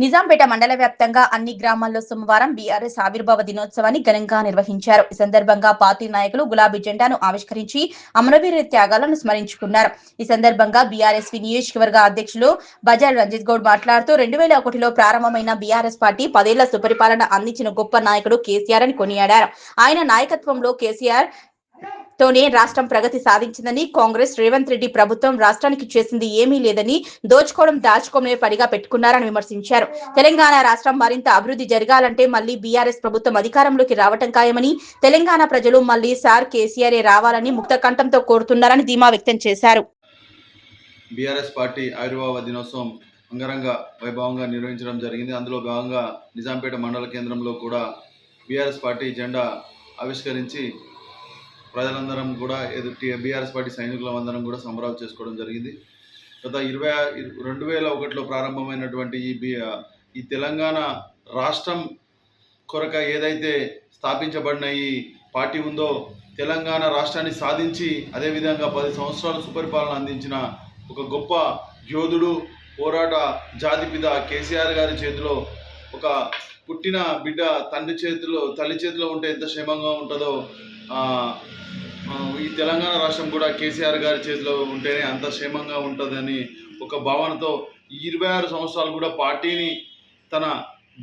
నిజాంపేట మండల వ్యాప్తంగా అన్ని గ్రామాల్లో సోమవారం బీఆర్ఎస్ ఆవిర్భావ దినోత్సవాన్ని ఘనంగా నిర్వహించారు. ఈ సందర్భంగా పార్టీ నాయకులు గులాబీ జెండాను ఆవిష్కరించి అమరవీరుల త్యాగాలను స్మరించుకున్నారు. ఈ సందర్భంగా బీఆర్ఎస్పీ నియోజకవర్గ అధ్యక్షులు బజార్ రంజిత్ గౌడ్ మాట్లాడుతూ 2001లో ప్రారంభమైన బీఆర్ఎస్ పార్టీ 10 ఏళ్ల సుపరిపాలన అందించిన గొప్ప నాయకుడు కేసీఆర్ అని కొనియాడారు. ఆయన నాయకత్వంలో కేసీఆర్ తోనే రాష్ట్రం ప్రగతి సాధించిందని, కాంగ్రెస్ రేవంత్ రెడ్డి ప్రభుత్వం రాష్ట్రానికి చేసింది ఏమీ లేదని, దోచుకోవడం దాచుకోవడమే పనిగా పెట్టుకున్నారని విమర్శించారు. తెలంగాణ రాష్ట్రం మరింత అభివృద్ధి జరగాలంటే మళ్లీ బీఆర్ఎస్ ప్రభుత్వం అధికారంలోకి రావటం ఖాయమని, తెలంగాణ ప్రజలు మళ్లీ సార్ కేసీఆర్ రావాలని ముక్తకంఠంతో కోరుతున్నారని ధీమా వ్యక్తం చేశారు. బీఆర్ఎస్ పార్టీ ఆవిర్భావ దినోత్సవం అంగరంగ వైభవంగా నిర్వహించడం జరిగింది. అందులో భాగంగా నిజాంపేట మండల కేంద్రంలో కూడా బీఆర్ఎస్ పార్టీ జెండా ఆవిష్కరించి ప్రజలందరం కూడా బీఆర్ఎస్ పార్టీ సైనికులందరం కూడా సంబరాలు చేసుకోవడం జరిగింది. గత 2001లో ప్రారంభమైనటువంటి ఈ తెలంగాణ రాష్ట్రం కొరక ఏదైతే స్థాపించబడిన ఈ పార్టీ ఉందో, తెలంగాణ రాష్ట్రాన్ని సాధించి అదేవిధంగా 10 సంవత్సరాలు సుపరిపాలన అందించిన ఒక గొప్ప యోధుడు, పోరాట జాతిపిత కేసీఆర్ గారి చేతిలో ఒక పుట్టిన బిడ్డ తల్లి చేతిలో ఉంటే ఎంత క్షేమంగా ఉంటుందో ఈ తెలంగాణ రాష్ట్రం కూడా కేసీఆర్ గారి చేతిలో ఉంటేనే అంత క్షేమంగా ఉంటుందని ఒక భావనతో 26 సంవత్సరాలు కూడా పార్టీని తన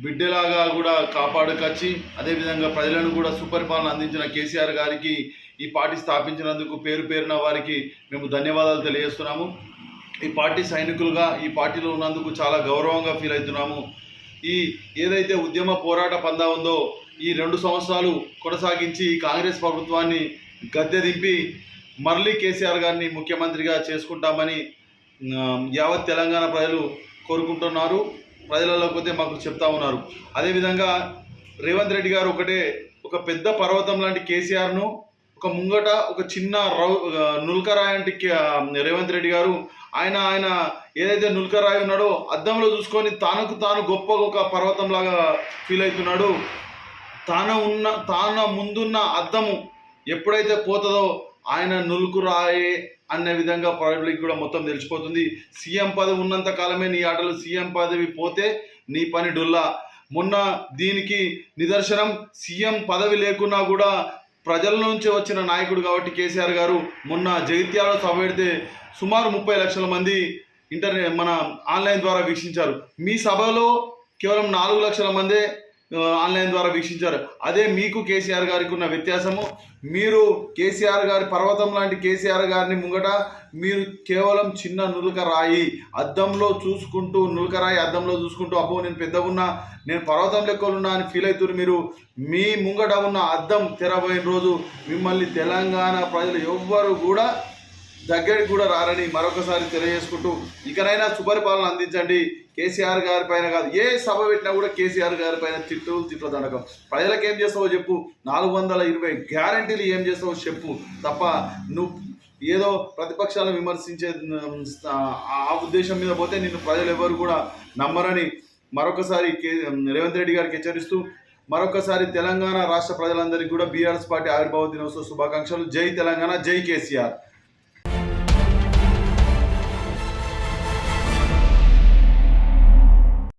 బిడ్డలాగా కూడా కాపాడుకొచ్చి అదేవిధంగా ప్రజలను కూడా సుపరిపాలన అందించిన కేసీఆర్ గారికి ఈ పార్టీ స్థాపించినందుకు పేరున వారికి మేము ధన్యవాదాలు తెలియజేస్తున్నాము. ఈ పార్టీ సైనికులుగా ఈ పార్టీలో ఉన్నందుకు చాలా గౌరవంగా ఫీల్ అవుతున్నాము. ఏదైతే ఉద్యమ పోరాట పందా ఉందో ఈ 2 సంవత్సరాలు కొనసాగించి కాంగ్రెస్ ప్రభుత్వాన్ని గద్దె దింపి మళ్ళీ కేసీఆర్ గారిని ముఖ్యమంత్రిగా చేసుకుంటామని యావత్ తెలంగాణ ప్రజలు కోరుకుంటున్నారు. ప్రజలలో పోతే మాకు చెప్తా ఉన్నారు. అదేవిధంగా రేవంత్ రెడ్డి గారు ఒక పెద్ద పర్వతం లాంటి కేసీఆర్ను ఒక ముంగట ఒక చిన్న నుల్కరాయి అంటే రేవంత్ రెడ్డి గారు ఆయన ఏదైతే నుల్కరాయి ఉన్నాడో అద్దంలో చూసుకొని తాను గొప్ప ఒక పర్వతం లాగా ఫీల్ అవుతున్నాడు. తాన ముందున్న అద్దము ఎప్పుడైతే పోతుందో ఆయన నులుకురాయే అనే విధంగా పబ్లిక్ కూడా మొత్తం తెలిసిపోతుంది. సీఎం పదవి ఉన్నంత కాలమే నీ ఆటలు, సీఎం పదవి పోతే నీ పని డొల్లా. మొన్న దీనికి నిదర్శనం సీఎం పదవి లేకున్నా కూడా ప్రజల నుంచి వచ్చిన నాయకుడు కాబట్టి కేసీఆర్ గారు మొన్న జగిత్యాల సభ పెడితే సుమారు 30 లక్షల మంది మన ఆన్లైన్ ద్వారా వీక్షించారు. మీ సభలో కేవలం 4 లక్షల మందే ఆన్లైన్ ద్వారా వీక్షించారు. అదే మీకు కేసీఆర్ గారికి ఉన్న వ్యత్యాసము. మీరు కేసీఆర్ గారి పర్వతం లాంటి కేసీఆర్ గారిని ముంగట మీరు కేవలం చిన్న నులకరాయి అద్దంలో చూసుకుంటూ అబ్బో నేను పెద్దగున్నా, నేను పర్వతం లెక్కలున్నా అని ఫీల్ అవుతున్నారు. మీరు మీ ముంగట ఉన్న అద్దం తెరబోయిన రోజు మిమ్మల్ని తెలంగాణ ప్రజలు ఎవ్వరు కూడా దగ్గరికి కూడా రారని మరొకసారి తెలియజేసుకుంటూ ఇకనైనా సుపరిపాలన అందించండి. కేసీఆర్ గారి పైన కాదు, ఏ సభ పెట్టినా కూడా కేసీఆర్ గారి పైన తిట్ల దండకం. ప్రజలకు ఏం చేస్తావో చెప్పు, 420 గ్యారంటీలు ఏం చేస్తావో చెప్పు తప్ప నువ్వు ఏదో ప్రతిపక్షాలను విమర్శించే ఆ ఉద్దేశం మీద పోతే నిన్ను ప్రజలు ఎవరు కూడా నమ్మరని మరొకసారి రేవంత్ రెడ్డి గారికి హెచ్చరిస్తూ మరొకసారి తెలంగాణ రాష్ట్ర ప్రజలందరికీ కూడా బీఆర్ఎస్ పార్టీ ఆవిర్భావ దినోత్సవ శుభాకాంక్షలు. జై తెలంగాణ, జై కేసీఆర్.